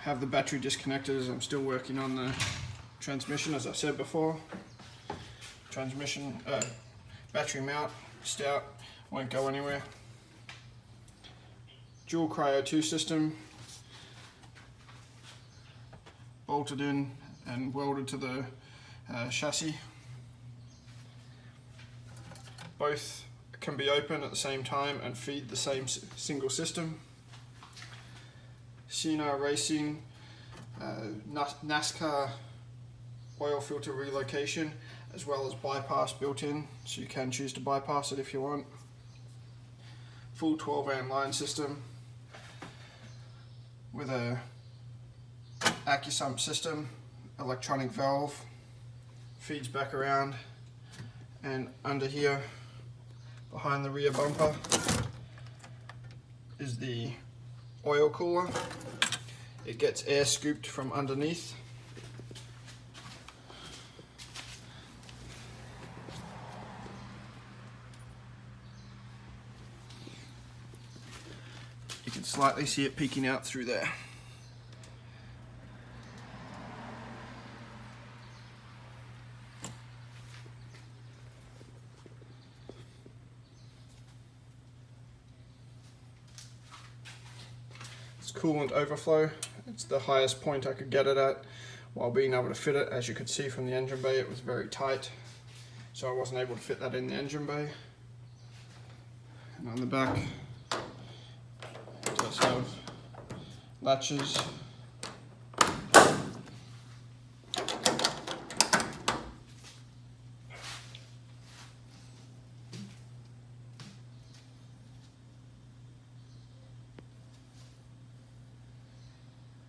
have the battery disconnected as I'm still working on the transmission, as I said before. Transmission, battery mount, stout, won't go anywhere. Dual Cryo 2 system, bolted in and welded to the chassis. Both can be open at the same time and feed the same single system. CNR Racing, NASCAR oil filter relocation, as well as bypass built in, so you can choose to bypass it if you want. Full 12 amp line system with a AccuSump system, electronic valve, feeds back around, and under here behind the rear bumper is the oil cooler. It gets air scooped from underneath. You can slightly see it peeking out through there. It's coolant overflow. It's the highest point I could get it at while being able to fit it. As you could see from the engine bay, it was very tight, so I wasn't able to fit that in the engine bay. And on the back, it does have latches